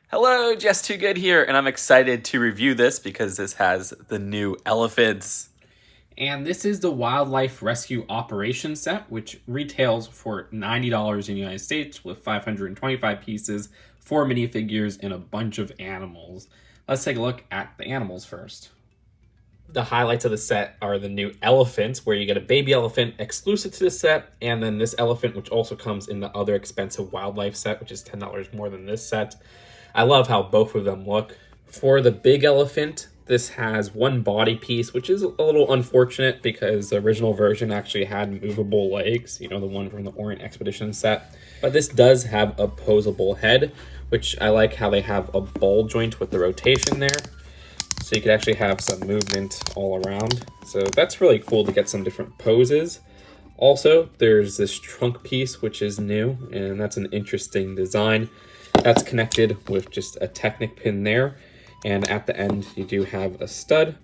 Hello, Just Too Good here, and I'm excited to review this because this has the new elephants. And this is the Wildlife Rescue Operations set, which retails for $90 in the United States with 525 pieces, 4 minifigures, and a bunch of animals. Let's take a look at the animals first. The highlights of the set are the new elephants, where you get a baby elephant exclusive to the set, and then this elephant, which also comes in the other expensive wildlife set, which is $10 more than this set. I love how both of them look. For the big elephant, this has one body piece, which is a little unfortunate because the original version actually had movable legs, the one from the Orient Expedition set. But this does have a posable head, which I like how they have a ball joint with the rotation there. So you could actually have some movement all around. So that's really cool to get some different poses. Also, there's this trunk piece, which is new, and that's an interesting design. That's connected with just a Technic pin there. And at the end, you do have a stud.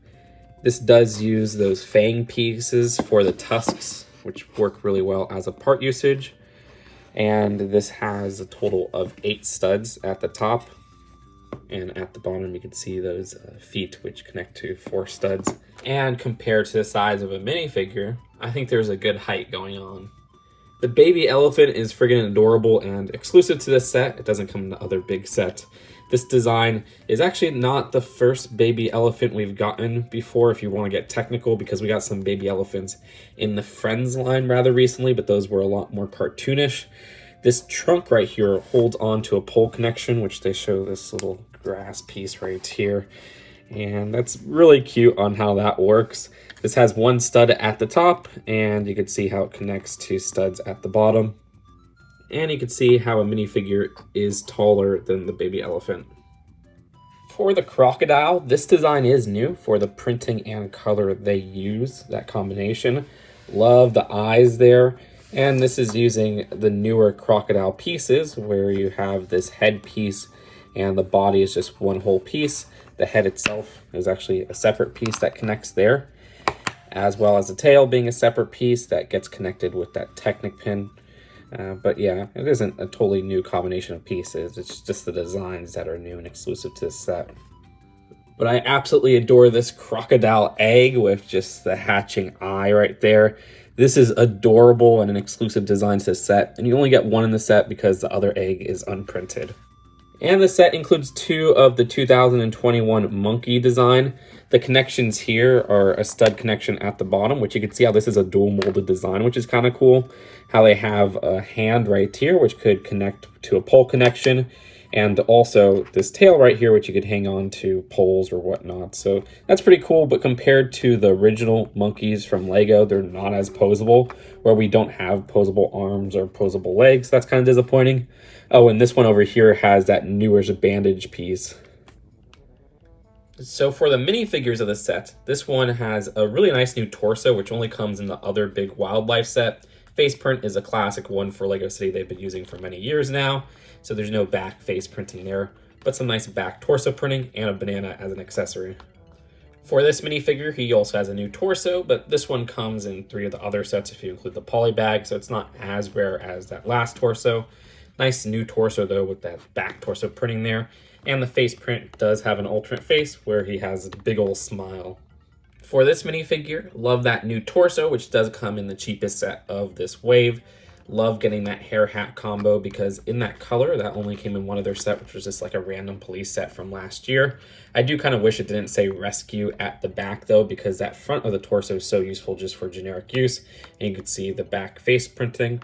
This does use those fang pieces for the tusks, which work really well as a part usage. And this has a total of 8 studs at the top. And at the bottom, you can see those feet, which connect to 4 studs. And compared to the size of a minifigure, I think there's a good height going on. The baby elephant is friggin' adorable and exclusive to this set. It doesn't come in the other big set. This design is actually not the first baby elephant we've gotten before, if you want to get technical, because we got some baby elephants in the Friends line rather recently, but those were a lot more cartoonish. This trunk right here holds on to a pole connection, which they show this little grass piece right here. And that's really cute on how that works. This has one stud at the top, and you can see how it connects to studs at the bottom. And you can see how a minifigure is taller than the baby elephant. For the crocodile, this design is new for the printing and color they use, that combination. Love the eyes there. And this is using the newer crocodile pieces where you have this head piece and the body is just one whole piece. The head itself is actually a separate piece that connects there, as well as the tail being a separate piece that gets connected with that Technic pin. But yeah, it isn't a totally new combination of pieces. It's just the designs that are new and exclusive to this set. But I absolutely adore this crocodile egg with just the hatching eye right there. This is adorable and an exclusive design to the set, and you only get one in the set because the other egg is unprinted. And the set includes 2 of the 2021 monkey design. The connections here are a stud connection at the bottom, which you can see how this is a dual molded design, which is kind of cool. How they have a hand right here, which could connect to a pole connection. And also this tail right here, which you could hang on to poles or whatnot. So that's pretty cool, but compared to the original monkeys from Lego, they're not as posable, where we don't have posable arms or posable legs. That's kind of disappointing. Oh, and this one over here has that newer bandage piece. So for the minifigures of the set, this one has a really nice new torso, which only comes in the other big wildlife set. Face print is a classic one for Lego City they've been using for many years now, so there's no back face printing there, but some nice back torso printing and a banana as an accessory. For this minifigure, he also has a new torso, but this one comes in 3 of the other sets if you include the poly bag, so it's not as rare as that last torso. Nice new torso though with that back torso printing there, and the face print does have an alternate face where he has a big old smile. For this minifigure, love that new torso, which does come in the cheapest set of this wave. Love getting that hair hat combo because in that color, that only came in one of their set, which was just like a random police set from last year. I do kind of wish it didn't say rescue at the back though, because that front of the torso is so useful just for generic use. And you can see the back face printing.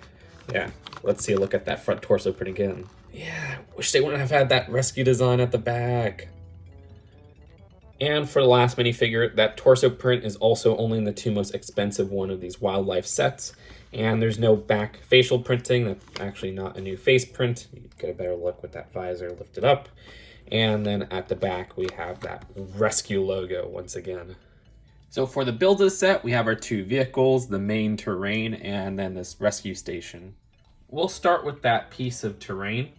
Yeah, let's see a look at that front torso print again. Yeah, wish they wouldn't have had that rescue design at the back. And for the last minifigure, that torso print is also only in the 2 most expensive one of these wildlife sets. And there's no back facial printing. That's actually not a new face print. You get a better look with that visor lifted up. And then at the back, we have that rescue logo once again. So for the build of the set, we have our 2 vehicles, the main terrain, and then this rescue station. We'll start with that piece of terrain.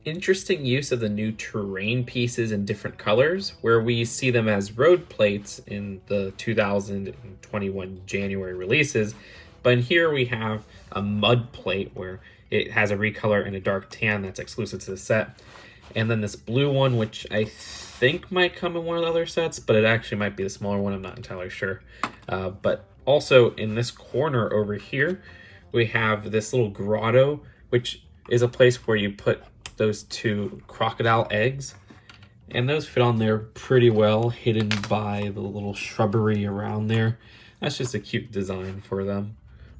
Interesting use of the new terrain pieces in different colors, where we see them as road plates in the 2021 January releases. But in here we have a mud plate where it has a recolor and a dark tan that's exclusive to the set. And then this blue one, which I think might come in one of the other sets, but it actually might be the smaller one. I'm not entirely sure. But also in this corner over here, we have this little grotto, which is a place where you put those 2 crocodile eggs. And those fit on there pretty well, hidden by the little shrubbery around there. That's just a cute design for them.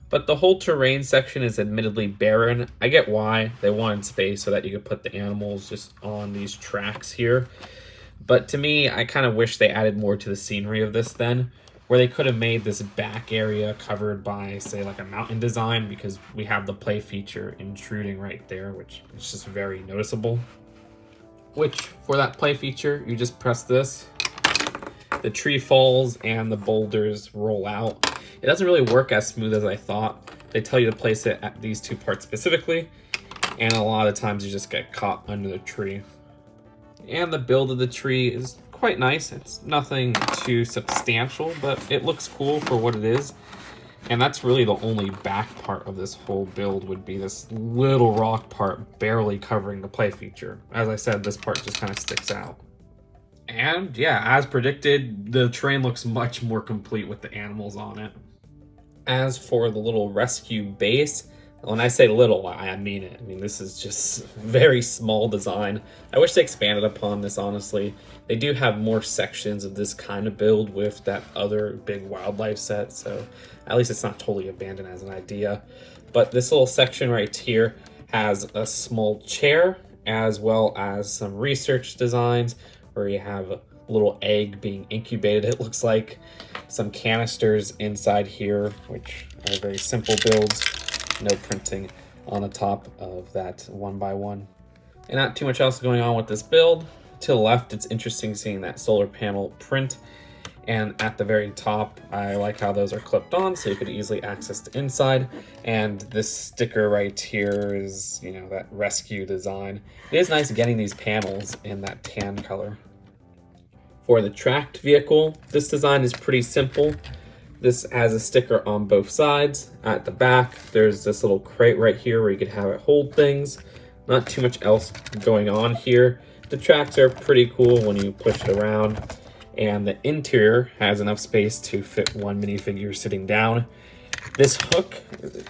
But the whole terrain section is admittedly barren. I get why. They wanted space so that you could put the animals just on these tracks here. But to me, I kind of wish they added more to the scenery of this then, where they could have made this back area covered by, say, like a mountain design, because we have the play feature intruding right there, which is just very noticeable. Which, for that play feature, you just press this, the tree falls and the boulders roll out. It doesn't really work as smooth as I thought. They tell you to place it at these 2 parts specifically, and a lot of times you just get caught under the tree. And the build of the tree is quite nice. It's nothing too substantial, but it looks cool for what it is. And that's really the only back part of this whole build, would be this little rock part barely covering the play feature. As I said, this part just kind of sticks out. And yeah, as predicted, the terrain looks much more complete with the animals on it. As for the little rescue base, when I say little, I mean it. I mean, this is just very small design. I wish they expanded upon this, honestly. They do have more sections of this kind of build with that other big wildlife set, so at least it's not totally abandoned as an idea. But this little section right here has a small chair, as well as some research designs, where you have a little egg being incubated, it looks like. Some canisters inside here, which are very simple builds. No printing on the top of that 1x1. And not too much else going on with this build. To the left, it's interesting seeing that solar panel print. And at the very top, I like how those are clipped on so you could easily access the inside. And this sticker right here is, you know, that rescue design. It is nice getting these panels in that tan color. For the tracked vehicle, this design is pretty simple. This has a sticker on both sides. At the back, there's this little crate right here where you could have it hold things. Not too much else going on here. The tracks are pretty cool when you push it around. And the interior has enough space to fit 1 minifigure sitting down. This hook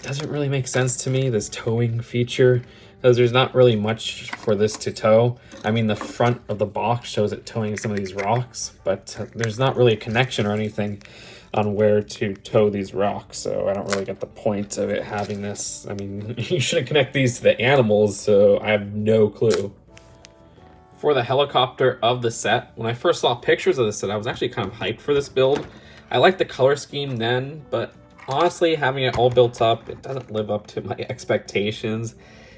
doesn't really make sense to me, this towing feature, because there's not really much for this to tow. I mean, the front of the box shows it towing some of these rocks, but there's not really a connection or anything on where to tow these rocks, so I don't really get the point of it having this. I mean, you shouldn't connect these to the animals, so I have no clue. For the helicopter of the set, when I first saw pictures of the set, I was actually kind of hyped for this build. I liked the color scheme then, but honestly, having it all built up, it doesn't live up to my expectations.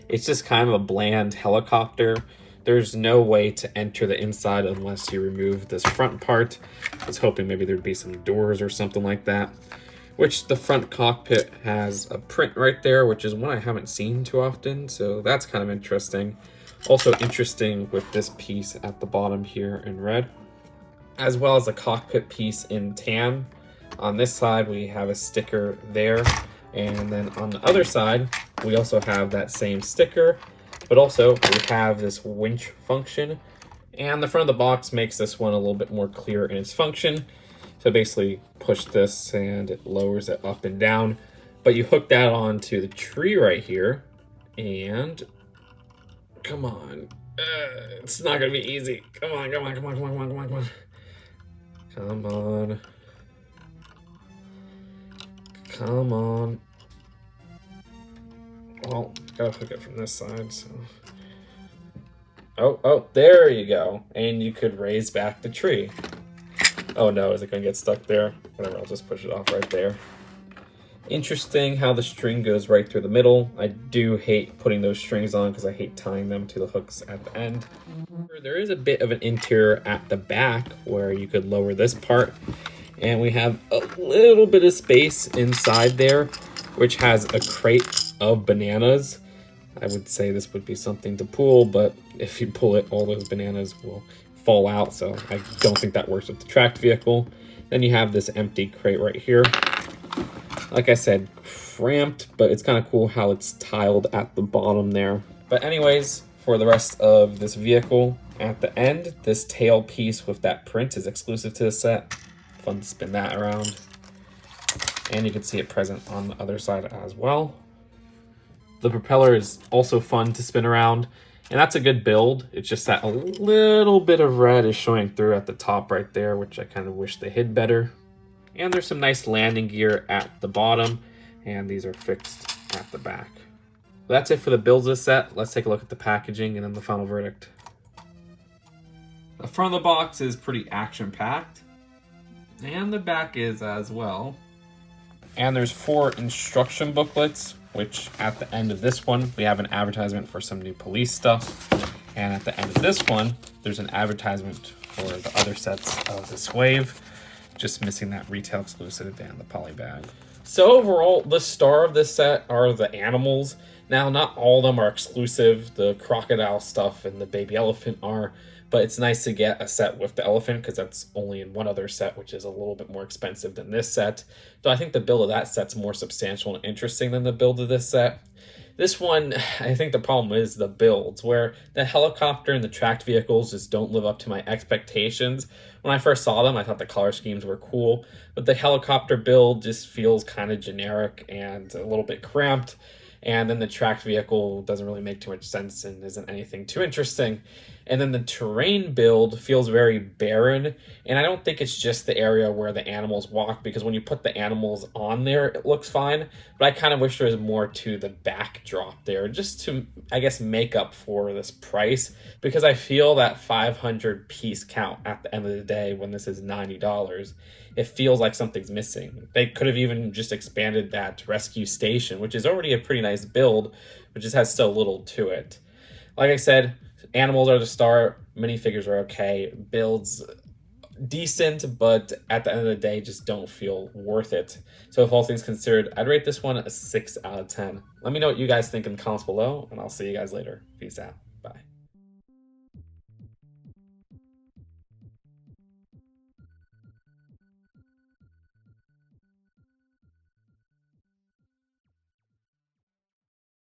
It's just kind of a bland helicopter. There's no way to enter the inside unless you remove this front part. I was hoping maybe there'd be some doors or something like that. Which the front cockpit has a print right there, which is one I haven't seen too often, so that's kind of interesting. Also interesting with this piece at the bottom here in red, as well as a cockpit piece in tan. On this side, we have a sticker there, and then on the other side, we also have that same sticker, but also we have this winch function, and the front of the box makes this one a little bit more clear in its function. So basically push this and it lowers it up and down, but you hook that onto the tree right here, and come on, it's not gonna be easy. Come on, come on, come on, come on, come on, come on, come on. Come on. Come on. Well, gotta hook it from this side, so. Oh, there you go. And you could raise back the tree. Oh no, is it gonna get stuck there? Whatever, I'll just push it off right there. Interesting how the string goes right through the middle. I do hate putting those strings on because I hate tying them to the hooks at the end. There is a bit of an interior at the back where you could lower this part. And we have a little bit of space inside there, which has a crate of bananas. I would say this would be something to pull, but if you pull it, all those bananas will fall out. So I don't think that works with the tracked vehicle. Then you have this empty crate right here. Like I said, cramped, but it's kind of cool how it's tiled at the bottom there. But anyways, for the rest of this vehicle. At the end, this tail piece with that print is exclusive to the set. Fun to spin that around. And you can see it present on the other side as well. The propeller is also fun to spin around, and that's a good build. It's just that a little bit of red is showing through at the top right there, which I kind of wish they hid better. And there's some nice landing gear at the bottom, and these are fixed at the back. That's it for the builds of this set. Let's take a look at the packaging and then the final verdict. The front of the box is pretty action-packed, and the back is as well. And there's 4 instruction booklets, which at the end of this one, we have an advertisement for some new police stuff. And at the end of this one, there's an advertisement for the other sets of this wave, just missing that retail exclusive and the poly bag. So overall, the star of this set are the animals. Now, not all of them are exclusive. The crocodile stuff and the baby elephant are, but it's nice to get a set with the elephant because that's only in one other set, which is a little bit more expensive than this set. Though I think the build of that set's more substantial and interesting than the build of this set. This one, I think the problem is the builds, where the helicopter and the tracked vehicles just don't live up to my expectations. When I first saw them, I thought the color schemes were cool, but the helicopter build just feels kind of generic and a little bit cramped. And then the tracked vehicle doesn't really make too much sense and isn't anything too interesting. And then the terrain build feels very barren. And I don't think it's just the area where the animals walk, because when you put the animals on there, it looks fine. But I kind of wish there was more to the backdrop there, just to, I guess, make up for this price. Because I feel that 500 piece count at the end of the day, when this is $90, it feels like something's missing. They could have even just expanded that rescue station, which is already a pretty nice build, but just has still little to it. Like I said, animals are the star, minifigures are okay, builds decent, but at the end of the day, just don't feel worth it. So if all things considered, I'd rate this one a 6 out of 10. Let me know what you guys think in the comments below, and I'll see you guys later. Peace out.